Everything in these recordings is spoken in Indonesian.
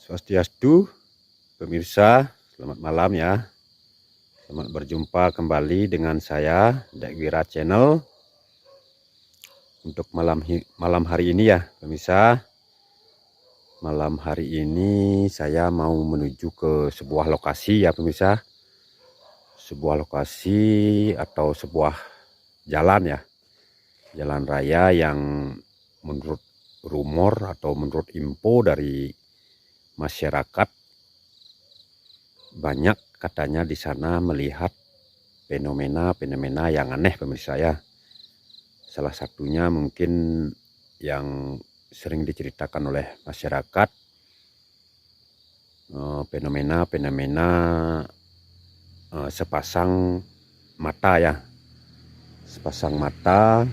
Swastiastu, pemirsa, selamat malam ya. Selamat berjumpa kembali dengan saya, Dek Wira Channel. Untuk malam hari ini ya, pemirsa. Malam hari ini saya mau menuju ke sebuah lokasi ya, pemirsa. Sebuah lokasi atau sebuah jalan ya. Jalan raya yang menurut rumor atau menurut info dari masyarakat, banyak katanya di sana melihat fenomena-fenomena yang aneh, pemirsa ya. Salah satunya mungkin yang sering diceritakan oleh masyarakat, fenomena-fenomena sepasang mata ya. Sepasang mata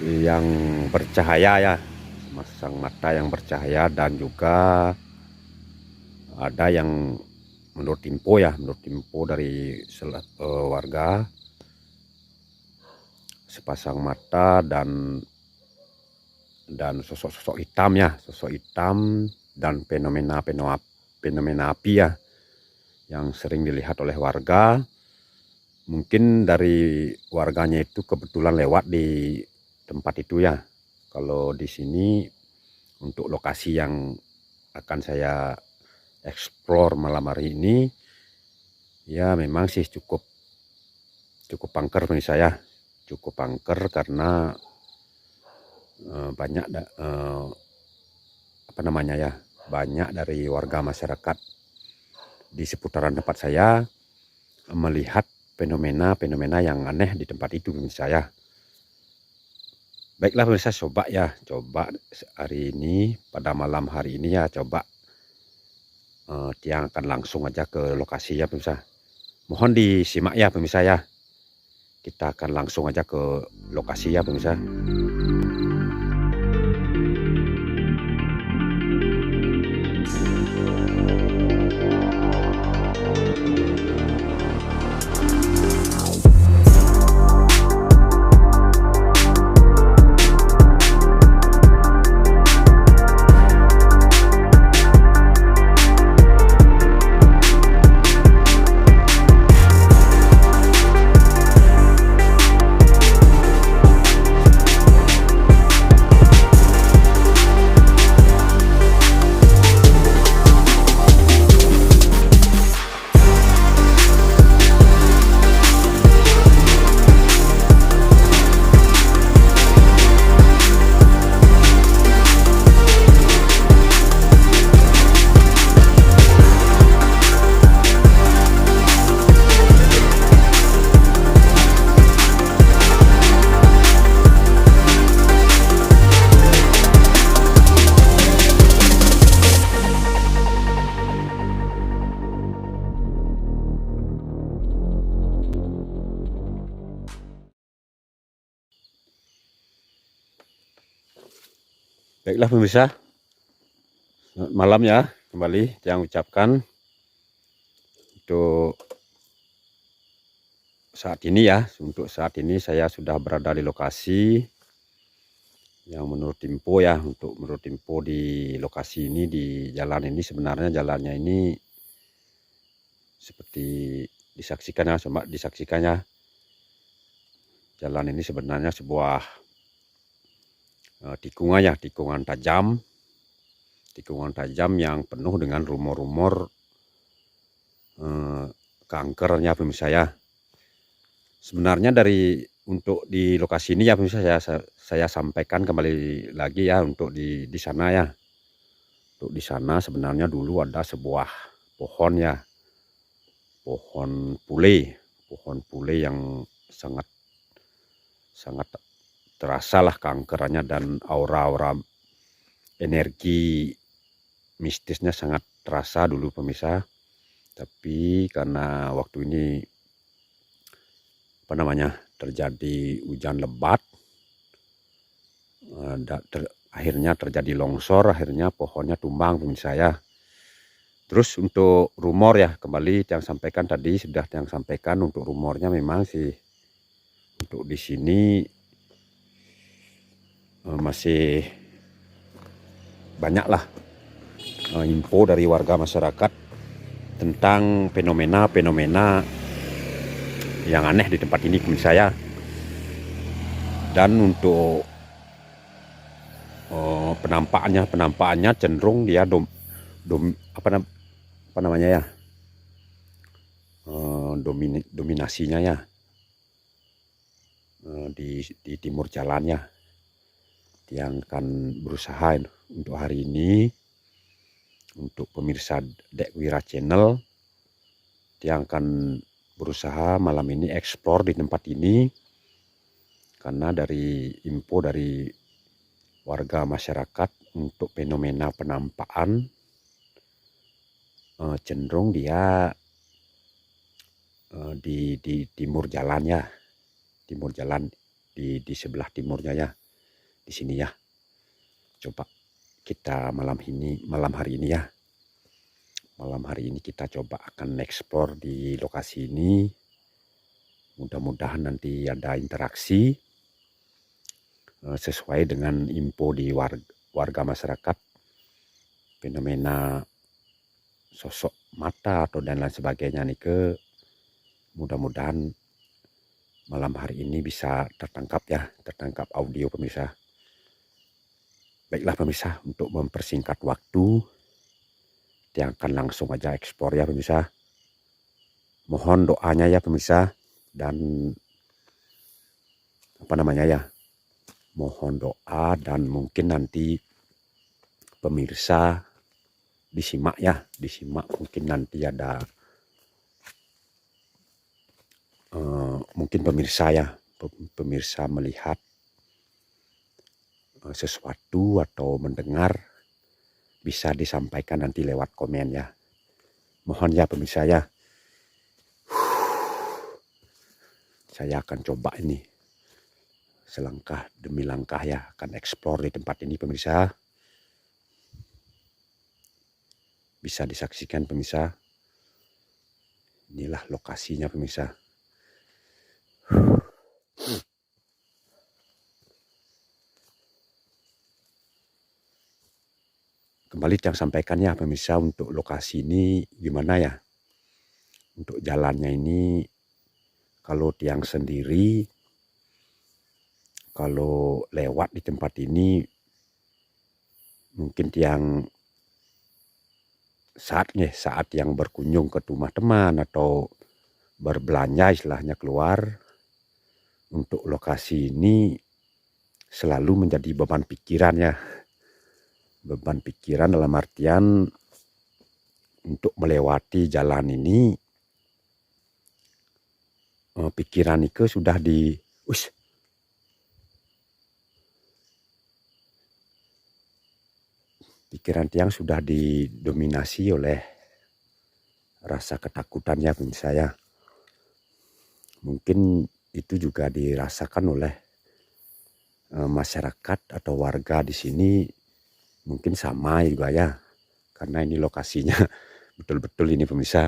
yang bercahaya ya. Sepasang mata yang bercahaya, dan juga ada yang menurut info dari warga, sepasang mata dan sosok-sosok hitam ya, sosok hitam dan fenomena api ya, yang sering dilihat oleh warga. Mungkin dari warganya itu kebetulan lewat di tempat itu ya. Kalau di sini untuk lokasi yang akan saya explore malam hari ini ya, memang sih cukup angker bagi saya. Cukup angker karena banyak banyak dari warga masyarakat di seputaran tempat saya melihat fenomena yang aneh di tempat itu, pemirsa ya. Baiklah pemirsa, coba hari ini, pada malam hari ini ya, coba Tiang akan langsung aja ke lokasi ya, pemirsa. Mohon disimak ya, pemirsa ya. Kita akan langsung aja ke lokasi ya, pemirsa. Baiklah pemirsa, selamat malam ya, kembali yang ucapkan untuk saat ini ya. Untuk saat ini saya sudah berada di lokasi yang menurut info ya. Menurut info di lokasi ini, di jalan ini, sebenarnya jalannya ini seperti disaksikan ya, coba disaksikan ya. Jalan ini sebenarnya sebuah tikungan tajam yang penuh dengan rumor-rumor kankernya, pemirsa ya. Sebenarnya untuk di lokasi ini ya, pemirsa, saya sampaikan kembali lagi ya, untuk di sana ya. Untuk di sana sebenarnya dulu ada sebuah pohon ya, pohon pule yang sangat terasa lah kankerannya, dan aura energi mistisnya sangat terasa dulu, pemirsa. Tapi karena waktu ini terjadi hujan lebat, akhirnya terjadi longsor, akhirnya pohonnya tumbang, pemirsa ya. Terus untuk rumor ya, kembali yang sampaikan tadi, sudah yang sampaikan untuk rumornya, memang sih untuk di sini masih banyak lah info dari warga masyarakat tentang fenomena-fenomena yang aneh di tempat ini pemirsa ya. Dan untuk penampakannya cenderung dia apa namanya ya, dominasinya ya di timur jalannya. Yang akan berusaha untuk hari ini, untuk pemirsa Dek Wira Channel, yang akan berusaha malam ini eksplor di tempat ini, karena dari info dari warga masyarakat untuk fenomena penampakan cenderung dia di timur jalan ya, timur jalan di sebelah timurnya ya, di sini ya. Coba kita malam hari ini ya, malam hari ini kita coba akan eksplor di lokasi ini. Mudah-mudahan nanti ada interaksi sesuai dengan info di warga masyarakat, fenomena sosok mata atau dan lain sebagainya nih mudah-mudahan malam hari ini bisa tertangkap audio pemirsa. Baiklah pemirsa, untuk mempersingkat waktu, yang akan langsung aja ekspor ya pemirsa. Mohon doanya ya pemirsa, dan apa namanya ya, mohon doa dan mungkin nanti pemirsa disimak mungkin nanti ada mungkin pemirsa melihat sesuatu atau mendengar, bisa disampaikan nanti lewat komen ya. Mohon ya pemirsa ya. Saya akan coba ini selangkah demi langkah ya, akan eksplor di tempat ini pemirsa. Bisa disaksikan pemirsa. Inilah lokasinya pemirsa. Kembali yang sampaikannya pemirsa, untuk lokasi ini gimana ya. Untuk jalannya ini, kalau tiang sendiri, kalau lewat di tempat ini, mungkin tiang saat yang berkunjung ke rumah teman atau berbelanja istilahnya keluar, untuk lokasi ini selalu menjadi beban pikiran ya. Beban pikiran dalam artian untuk melewati jalan ini, pikiran itu sudah pikiran tiang sudah didominasi oleh rasa ketakutannya pemirsa ya. Mungkin itu juga dirasakan oleh masyarakat atau warga di sini, mungkin sama juga ya, karena ini lokasinya betul-betul ini pemirsa,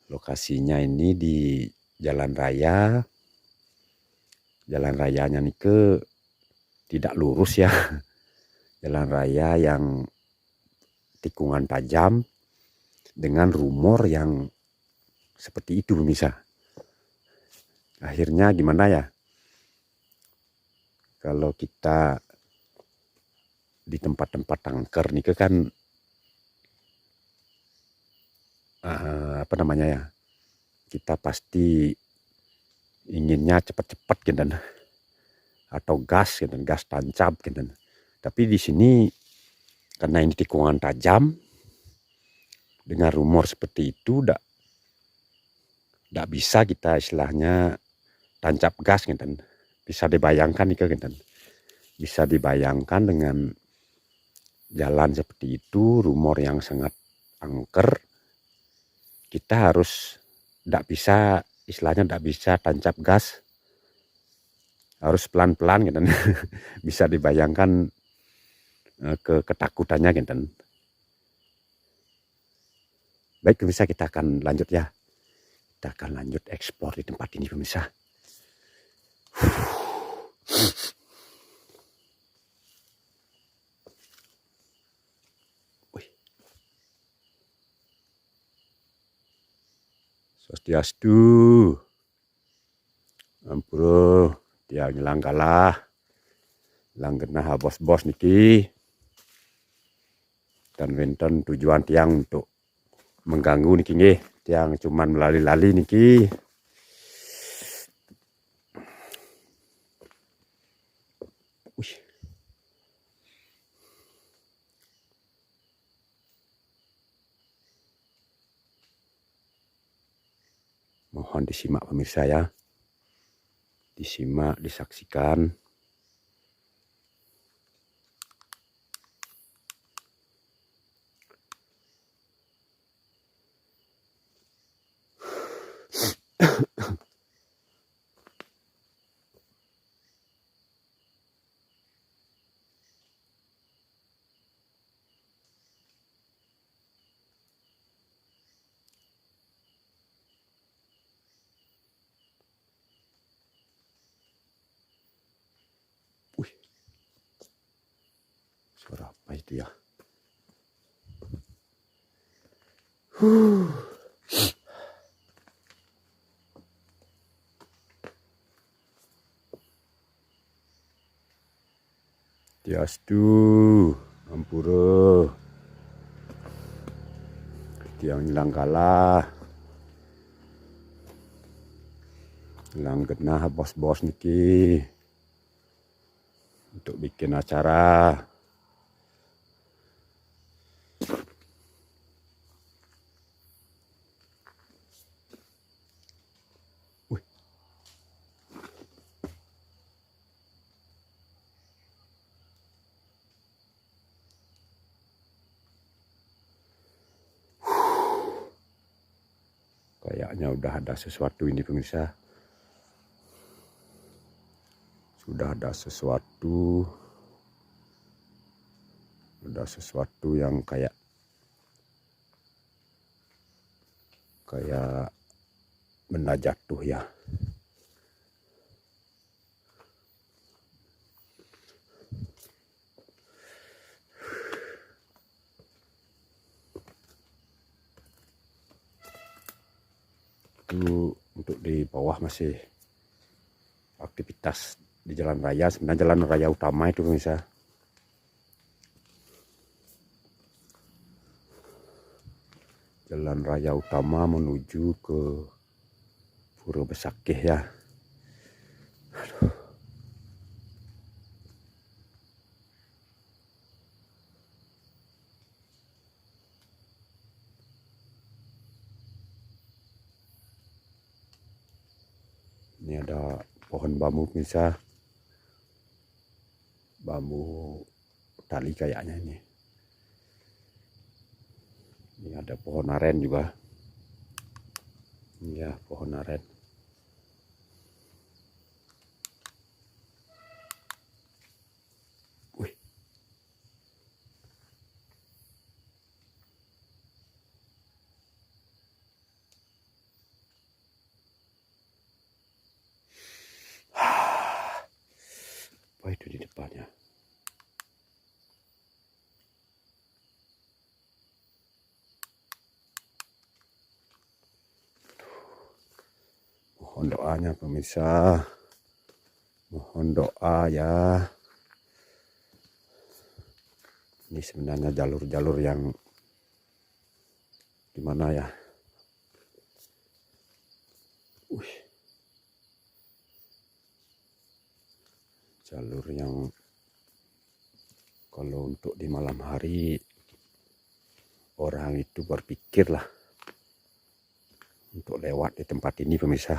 lokasinya ini di jalan raya. Jalan rayanya nih tidak lurus ya. Jalan raya yang tikungan tajam dengan rumor yang seperti itu pemirsa. Akhirnya gimana ya, kalau kita di tempat-tempat angker nih kan apa namanya ya, kita pasti inginnya cepat-cepat gitu, atau gas gitu, gas tancap gitu. Tapi di sini karena ini tikungan tajam dengan rumor seperti itu, tidak bisa kita istilahnya tancap gas gitu. Bisa dibayangkan gitu. Bisa dibayangkan dengan jalan seperti itu, rumor yang sangat angker, kita harus tidak bisa istilahnya tidak bisa tancap gas, harus pelan-pelan gitu. Bisa dibayangkan ketakutannya gitu. Baik pemirsa, kita akan lanjut ya. Kita akan lanjut eksplor di tempat ini pemirsa. Swastiastu. Ampuro tiang nyelang kalah. Lang genah bos-bos niki. Dan wenten tujuan tiang untuk mengganggu niki nggih. Tiang cuman melali-lali niki. Wih. Mohon disimak pemirsa ya. Disimak, disaksikan. Wih. Suara apa itu ya? Swastiastu. Ampuro. Tiang nyelang kalah. Lang genah bos-bos niki. Untuk bikin acara. Wih. Kayaknya udah ada sesuatu ini pemirsa. Sudah ada sesuatu. Ada sesuatu yang kayak benda jatuh ya. Itu untuk di bawah masih aktivitas di jalan raya. Sebenarnya jalan raya utama itu pemirsa. Jalan raya utama menuju ke Pura Besakih ya. Aduh. Ini ada pohon bambu pemirsa. Bambu tali kayaknya ini. Ini ada pohon aren juga. Ya, pohon aren. Wih. Apa itu di depannya? Mohon doanya pemirsa. Mohon doa ya. Ini sebenarnya jalur-jalur yang gimana ya? Jalur yang kalau untuk di malam hari orang itu berpikirlah untuk lewat di tempat ini pemirsa.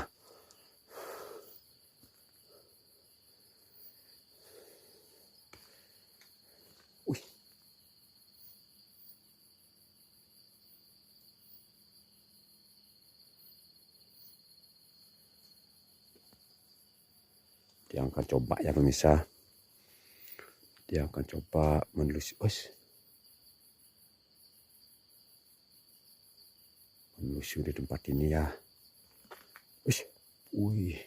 Wih. Dia akan coba ya pemirsa. Dia akan coba menelusuri di tempat ini ya. Wih.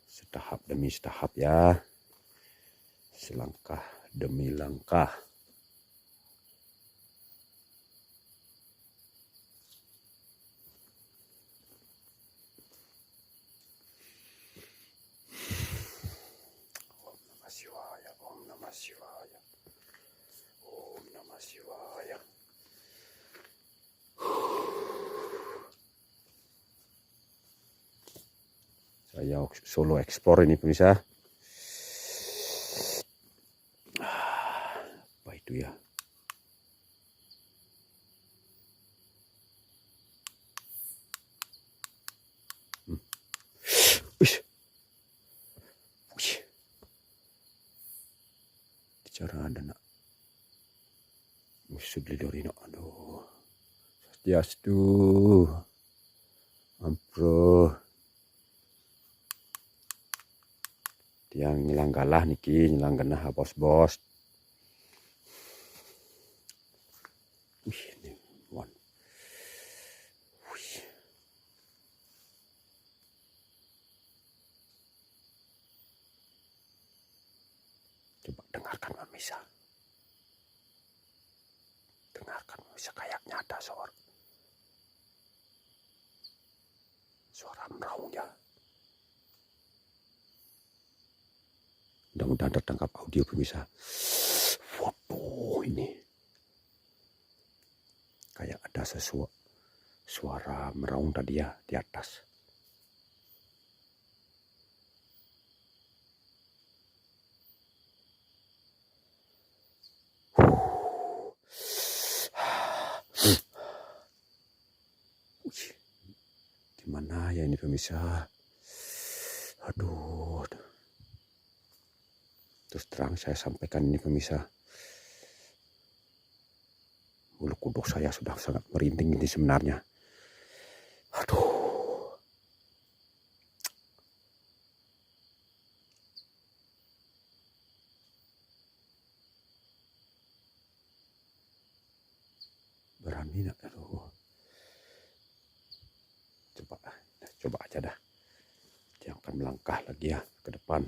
Setahap demi setahap ya. Selangkah demi langkah. Shivaya. Om Namah Shivaya. Saya solo explore ini pemirsa. Apa itu ya? Bicara ada nak. Musuh lidorino. Aduh. Swastiastu. Ampro. Tiang nyilang galah niki, nyilang genah bos-bos. Wih, ini wan. Wih. Coba dengarkan pemirsa. Dengarkan pemirsa, kayaknya ada suara meraungnya. Mudah-mudahan tertangkap audio pemirsa. Waduh, ini kayak ada suara meraung tadi ya di atas. Gimana ya ini pemirsa? Aduh. Terus terang saya sampaikan ini pemirsa. Bulu kuduk saya sudah sangat merinding ini sebenarnya. Aduh. Berani nak? Aduh. Coba aja dah. Jangan akan melangkah lagi ya ke depan.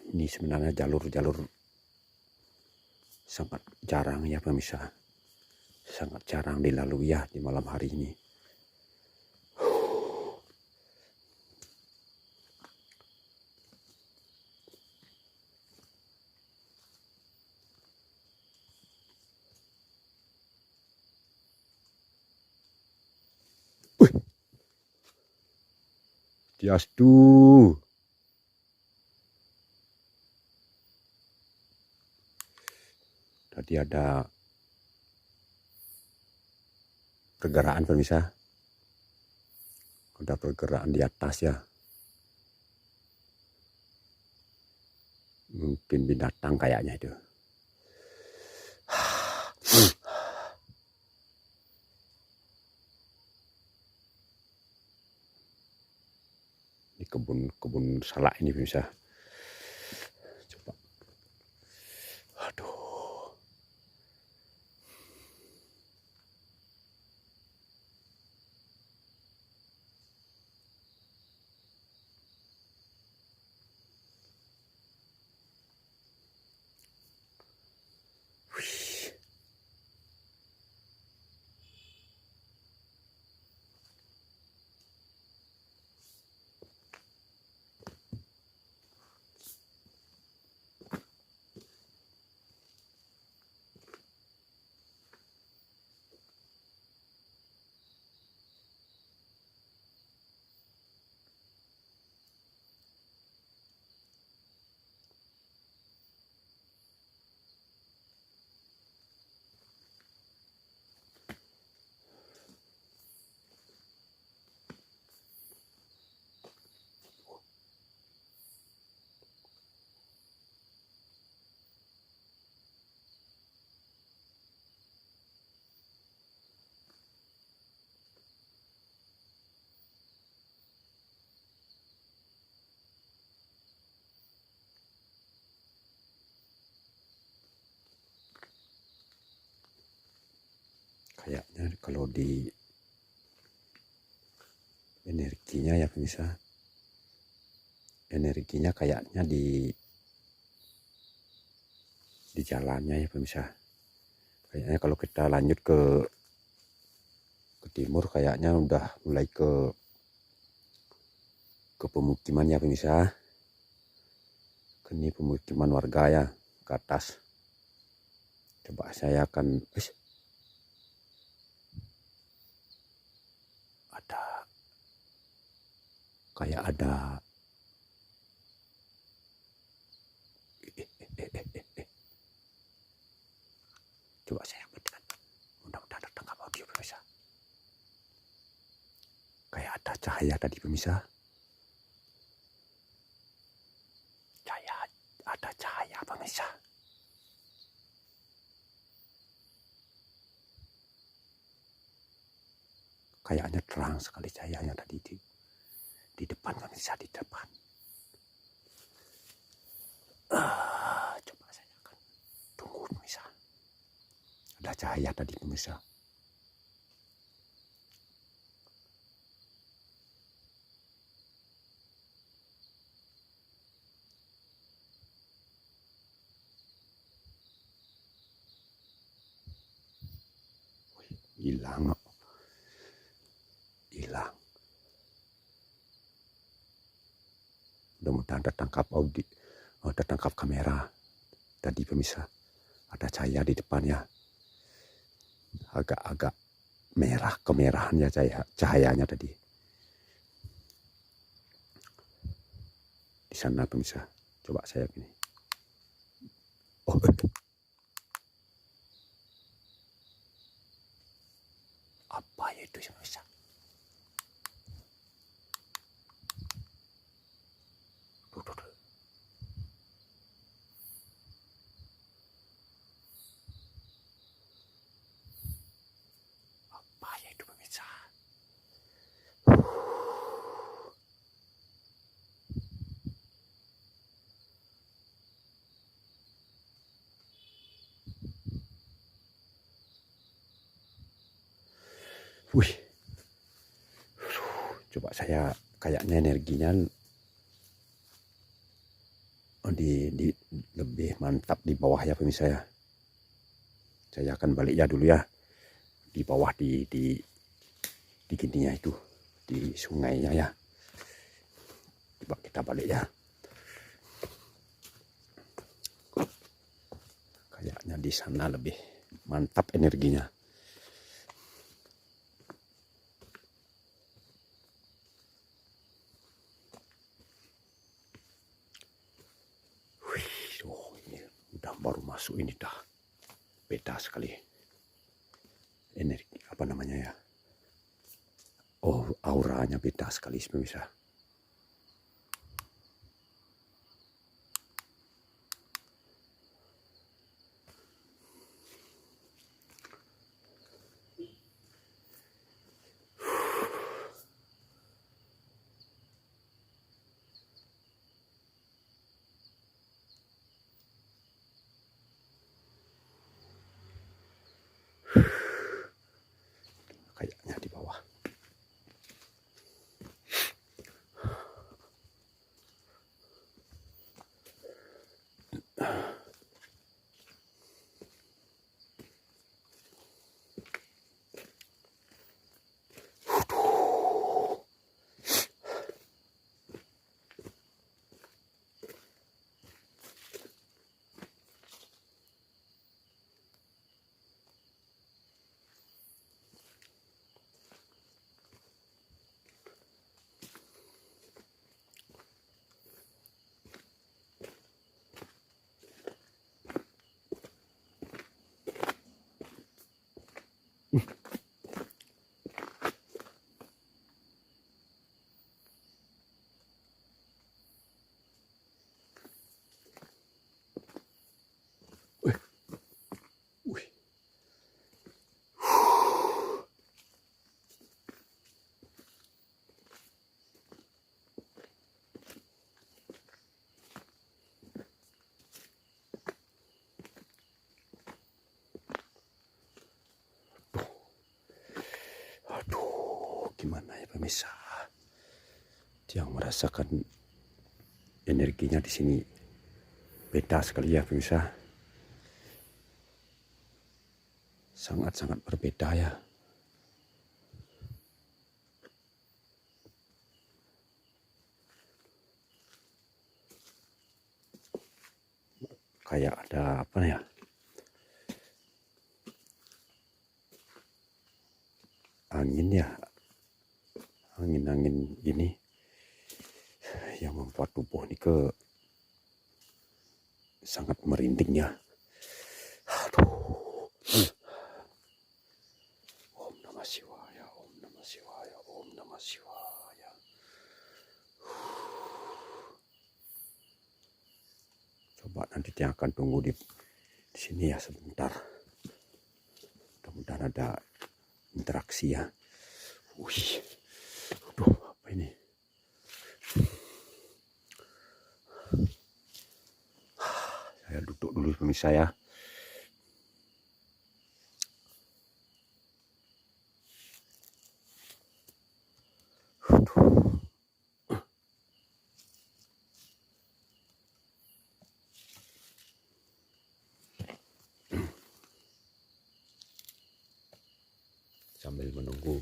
Ini sebenarnya jalur-jalur sangat jarang ya pemirsa. Sangat jarang dilalui ya di malam hari ini. Swastiastu. Tadi ada pergerakan pemirsa. Ada pergerakan di atas ya. Mungkin binatang kayaknya itu. Di kebun salak ini pemirsa. Coba. Aduh. Kayaknya kalau di energinya ya pemirsa, energinya kayaknya di jalannya ya pemirsa. Kayaknya kalau kita lanjut ke timur kayaknya udah mulai ke pemukiman ya pemirsa. Ini pemukiman warga ya, ke atas. Coba saya akan ada kayak ada coba saya buatkan, mudah-mudahan tertangkap audio pemirsa. Kayak ada cahaya tadi pemirsa. Ada cahaya pemirsa. Kayaknya terang sekali cahayanya tadi di depan pemirsa, di depan. Coba saya akan tunggu pemirsa. Ada cahaya tadi pemirsa. Hilang. Mudah-mudahan tertangkap kamera tadi pemirsa. Ada cahaya di depannya, agak merah, kemerahannya cahayanya tadi di sana pemirsa. Coba saya gini. Apa itu pemirsa? Apa itu pemirsa? Wih, coba saya kayaknya energinya lebih mantap di bawah ya pemirsa ya. Saya akan balik ya dulu ya, di bawah di gininya itu, di sungainya ya. Coba kita balik ya. Kayaknya di sana lebih mantap energinya. Ini udah baru masuk, ini dah beda sekali energi, apa namanya ya, auranya beda sekali pemirsa. Kayaknya di bawah. Gimana ya pemirsa, yang merasakan energinya di sini beda sekali ya pemirsa, sangat-sangat berbeda ya. kayak ada apa ya, angin ya, angin ini yang membuat tubuh ini sangat merindingnya. Aduh. Om Namah Shivaya, Om Namah Shivaya, Om Namah Shivaya. Coba nanti dia akan tunggu di sini ya sebentar. Mudah-mudahan ada interaksi ya. Wih, aduh, apa ini? Saya duduk dulu pemirsa ya. Sambil menunggu,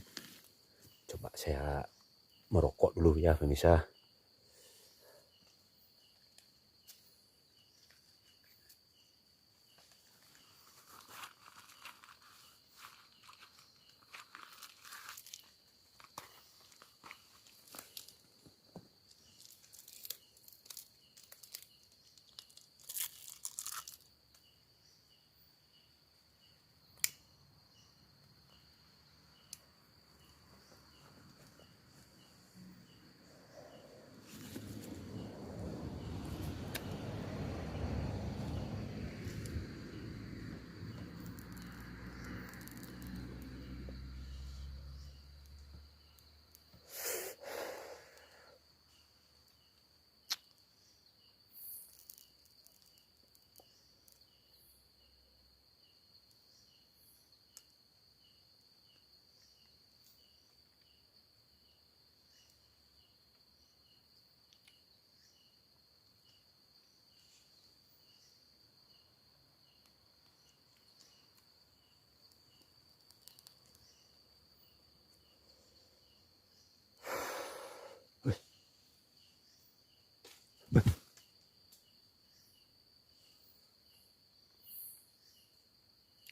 coba saya merokok dulu ya pemirsa.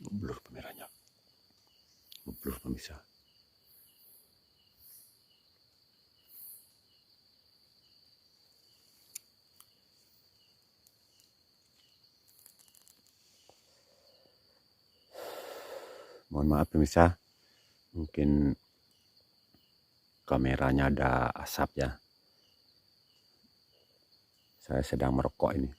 Blur kameranya, blur pemirsa. Mohon maaf pemirsa, mungkin kameranya ada asap ya. Saya sedang merokok ini.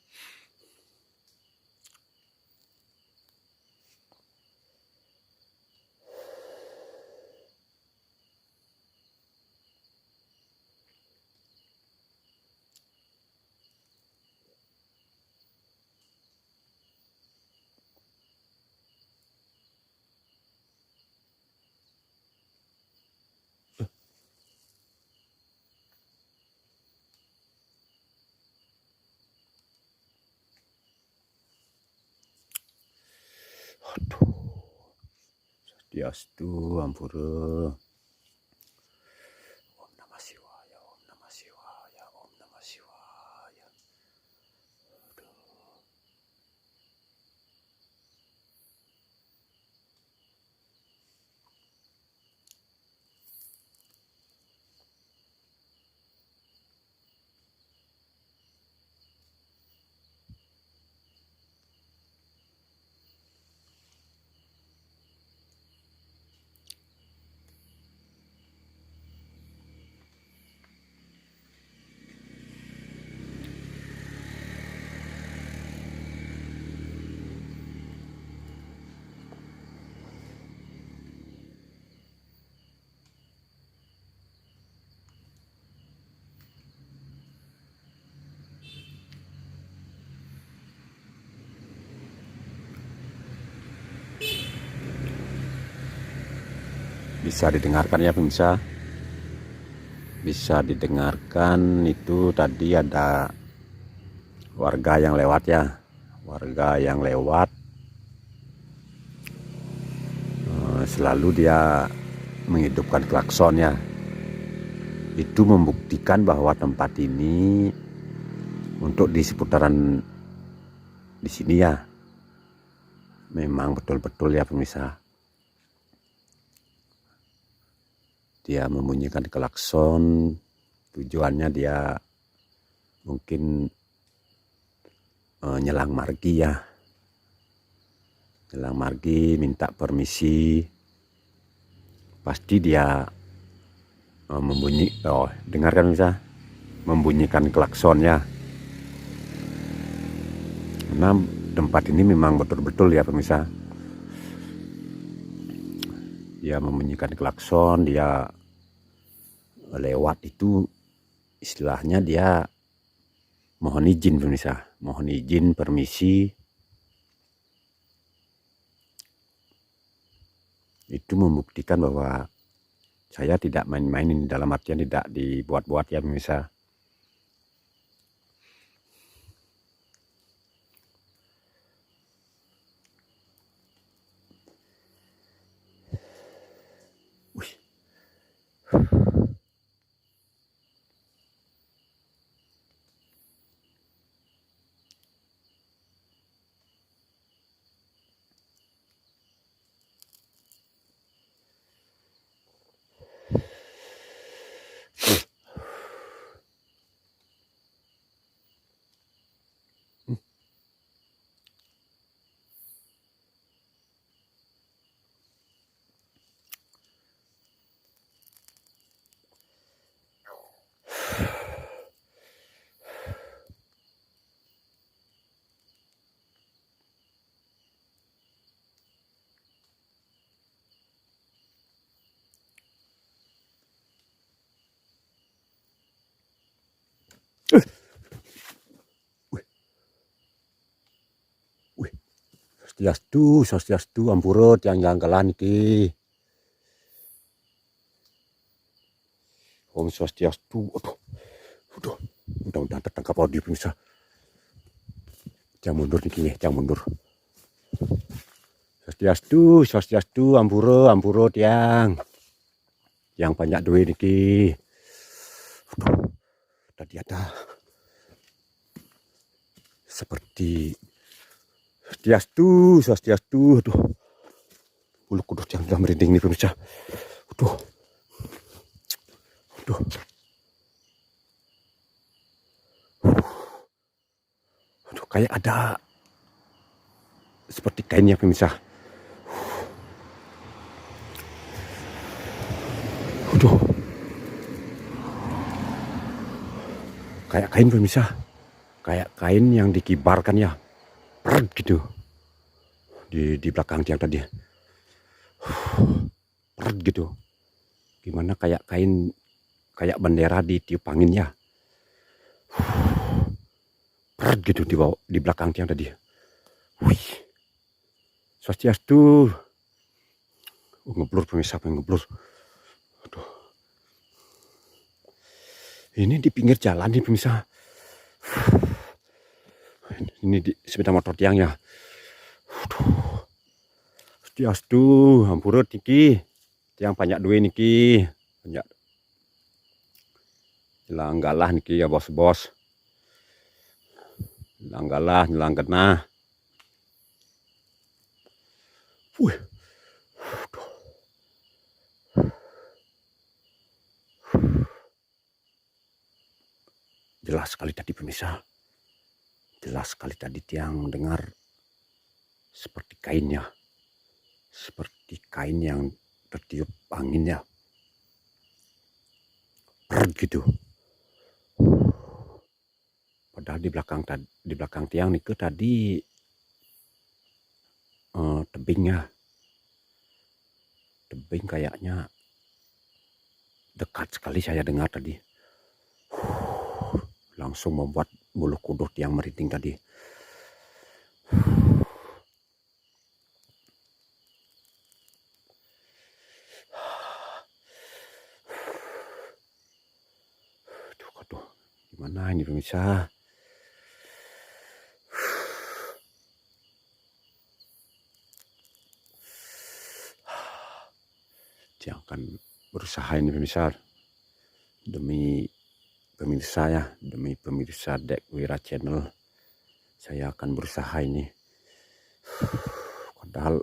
Aduh, Swastiastu, Ampura. Om Namah Shivaya, Om Namah Shivaya, Om Namah Shivaya. Aduh. Bisa didengarkan ya pemirsa, bisa didengarkan. Itu tadi ada warga yang lewat ya, warga yang lewat. Selalu dia menghidupkan klakson ya. Itu membuktikan bahwa tempat ini untuk di di sini ya. Memang betul-betul ya pemirsa. Dia membunyikan klakson, tujuannya dia mungkin nyelang margi ya. Nyelang margi, minta permisi. Pasti dia dengarkan bisa membunyikan klakson ya. Karena tempat ini memang betul-betul ya pemirsa. Dia membunyikan klakson, dia lewat itu istilahnya dia mohon izin pemirsa, mohon izin, permisi. Itu membuktikan bahwa saya tidak main-main, dalam artian tidak dibuat-buat ya pemirsa. Swastiastu, ampura tiang jangkalan iki. Om Swastiastu. Aduh, mudah-mudahan tertangkap audio pemirsa. Jangan mundur niki, jangan mundur. Swastiastu, ampura tiang. Yang banyak duit niki. Aduh, tadi ada seperti Swastiastu, aduh. Bulu kudus yang sudah merinding nih pemirsa. Aduh. Aduh, kayak ada seperti kainnya pemirsa. Aduh. Kayak kain pemirsa. Kayak kain yang dikibarkan ya. Peret gitu. Di belakang tiang tadi. Peret gitu. Gimana kayak kain, kayak bendera ditiup angin ya. Peret gitu di belakang tiang tadi. Wih. Swastiastu. Ngeblur pemirsa, ngeblur. Aduh. Ini di pinggir jalan nih pemirsa. Ini di sepeda motor tiang ya. Swastiastu, ampura niki. Tiang banyak duit niki. Banyak. Nyelang galah niki ya bos-bos. Nyelang galah, nyelang genah. Wih. Jelas sekali tadi pemirsa. Jelas sekali tadi tiang dengar seperti kainnya. Seperti kain yang tertiup anginnya. Peret gitu. Padahal di belakang tiang nih tadi tebingnya. Tebing kayaknya dekat sekali saya dengar tadi. Langsung membuat bulu kuduk yang merinding tadi. Aduh, gimana ini pemirsa? Dia akan berusaha ini pemirsa demi pemirsa ya, demi pemirsa Dek Wira Channel. saya akan berusaha ini. Padahal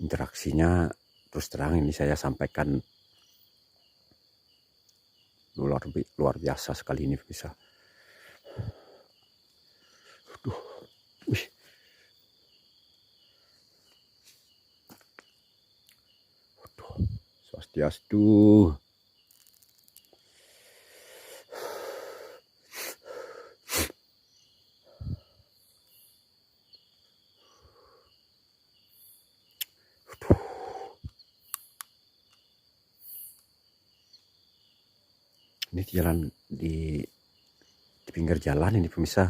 interaksinya terus terang ini saya sampaikan luar biasa sekali ini bisa. Wih. Swastiastu. Ini jalan di pinggir jalan ini pemirsa.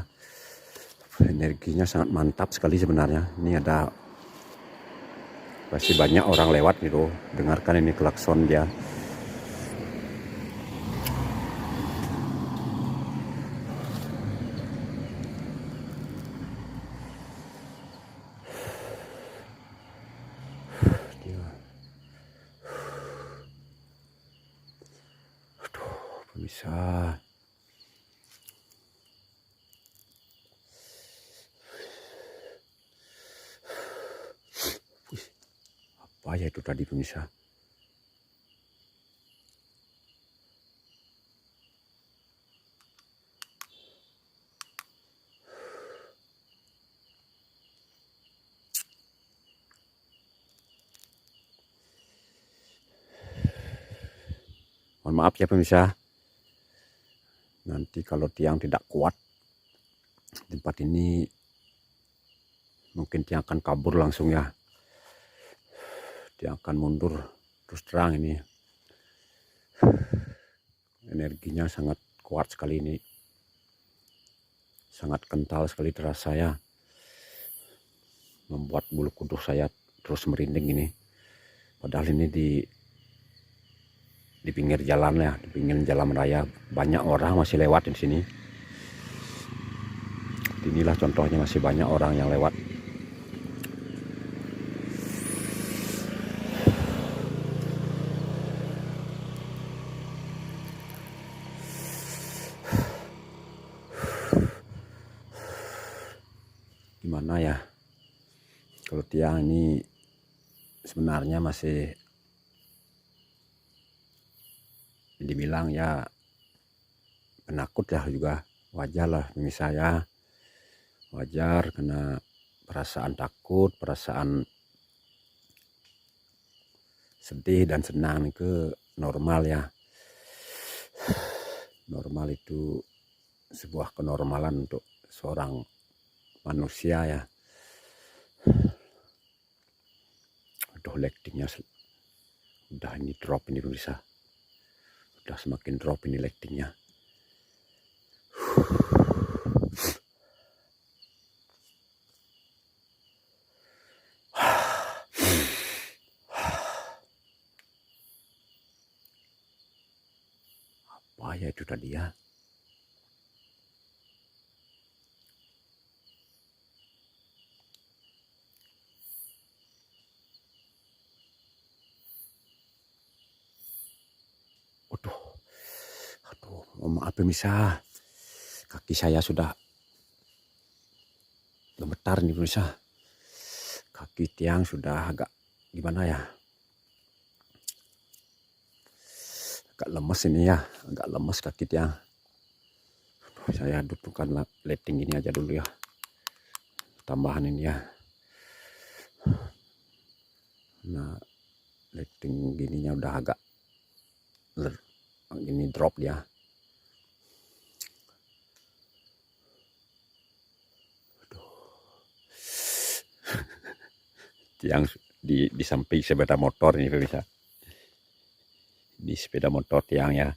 Energinya sangat mantap sekali sebenarnya. Ini ada pasti banyak orang lewat gitu. Dengarkan ini klakson dia. Pemirsa. Apa ya itu tadi pemirsa? Mohon maaf ya pemirsa. Nanti kalau tiang tidak kuat tempat ini mungkin tiang akan kabur langsung ya. Dia akan mundur. Terus terang ini energinya sangat kuat sekali ini, sangat kental sekali terasa ya, membuat bulu kuduk saya terus merinding ini. Padahal ini di pinggir jalan ya, di pinggir jalan raya, banyak orang masih lewat di sini. Inilah contohnya masih banyak orang yang lewat. Gimana ya, kalau tiang ini sebenarnya masih dibilang ya penakut ya, juga wajar lah bagi saya, wajar karena perasaan takut, perasaan sedih dan senang itu normal ya. Normal itu sebuah kenormalan untuk seorang manusia ya. Aduh, lightingnya udah ini drop ini pemirsa, udah semakin drop ini lightingnya. Apa ya itu tadi ya? Aduh, maaf pemirsa, kaki saya sudah gemetar nih pemirsa. Kaki tiang sudah agak gimana ya? Agak lemes ini ya, agak lemes kaki tiang. Saya dudukkan lighting ini aja dulu ya, tambahan ini ya. Nah, lighting gininya udah agak ini drop ya. Tiang di samping sepeda motor ini pemirsa. Di sepeda motor tiang ya.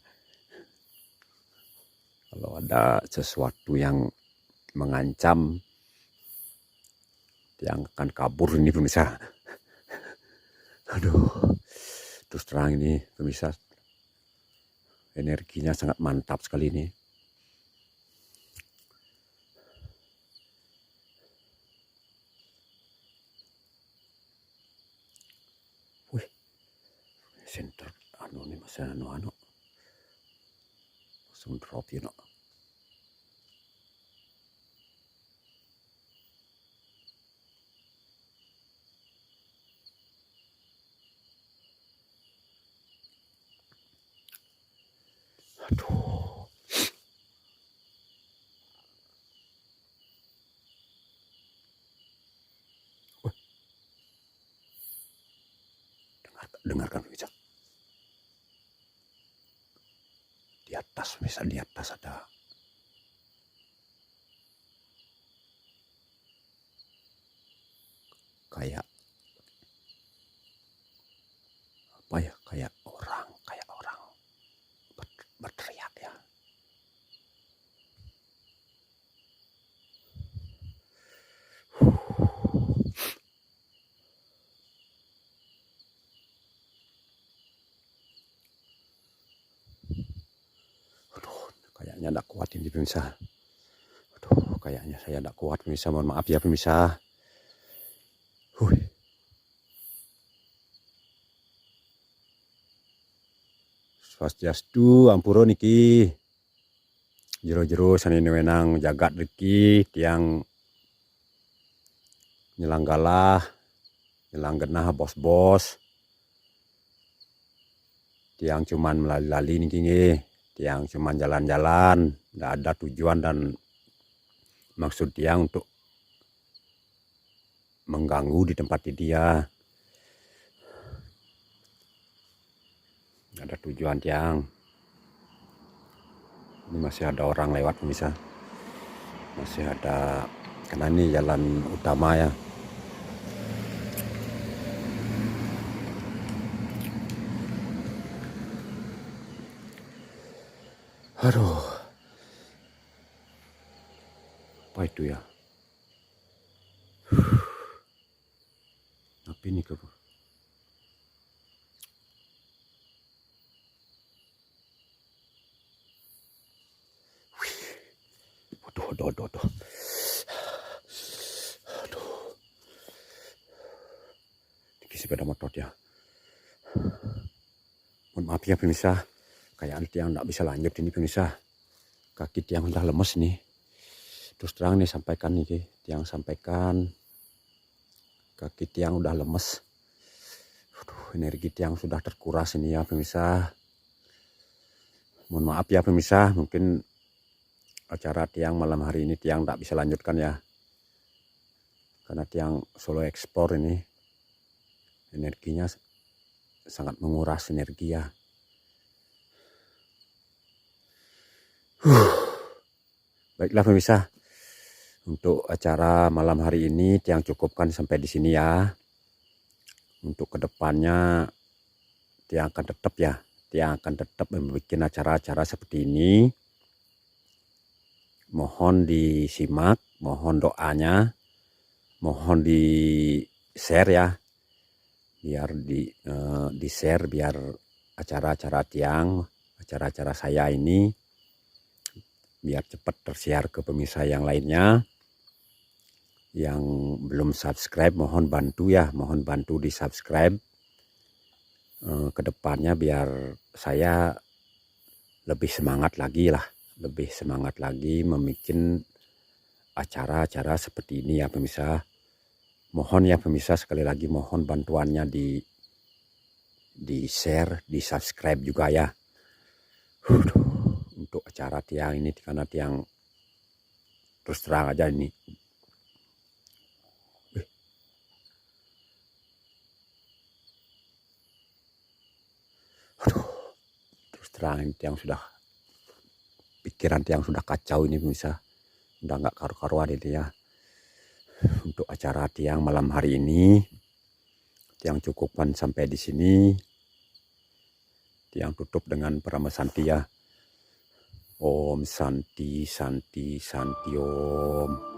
Kalau ada sesuatu yang mengancam, tiang akan kabur ini pemirsa. Aduh, terus terang ini pemirsa, energinya sangat mantap sekali ini. Wih, center anu nih mas anu langsung drop ya no. dengarkan pemirsa. Di atas pemirsa, di atas ada kayak apa ya, kayak orang berteriak ya. Aduh, kayaknya tidak kuat ini pemirsa. Aduh, kayaknya saya tidak kuat pemirsa. Mohon maaf ya pemirsa. Swastiastu, ampura niki. Jero-jero sanini wenang jagat riki tiang nyelang galah, nyelang genah bos-bos. Tiang cuman melali-lali niki nggih. Tiang cuman jalan-jalan, tidak ada tujuan dan maksud tiang untuk mengganggu di tempat dia. Tidak ada tujuan tiang. Ini masih ada orang lewat pemirsa. Masih ada, karena ini jalan utama ya. Aduh. Apa itu ya? Apa ini ke? Aduh. Ini sepeda motor ya. Mohon maaf ya pemirsa. Kayak tiang tidak bisa lanjut ini pemirsa. Kaki tiang udah lemes nih. Terus terang nih sampaikan nih, tiang sampaikan. Kaki tiang udah lemes. Aduh, energi tiang sudah terkuras ini ya pemirsa. Mohon maaf ya pemirsa, mungkin acara tiang malam hari ini tiang tak bisa lanjutkan ya. Karena tiang solo ekspor ini energinya sangat menguras energi ya. Baiklah pemirsa, untuk acara malam hari ini tiang cukupkan sampai di sini ya. Untuk kedepannya tiang akan tetap membuat acara-acara seperti ini. Mohon disimak, mohon doanya, mohon di share ya, biar di share biar acara-acara tiang, acara-acara saya ini biar cepat tersiar ke pemirsa yang lainnya. Yang belum subscribe mohon bantu ya, mohon bantu di subscribe. Kedepannya biar saya lebih semangat lagi membuat acara-acara seperti ini ya pemirsa. Mohon ya pemirsa, sekali lagi mohon bantuannya di share, di subscribe juga ya. Untuk acara tiang ini, karena tiang terus terang aja ini. Terus terang ini tiang sudah, pikiran tiang sudah kacau ini pemirsa. Udah nggak karu-karuan ini ya. Untuk acara tiang malam hari ini tiang cukupkan sampai di sini. Tiang tutup dengan Paramasanti ya. Om Santi Santi Santi Om.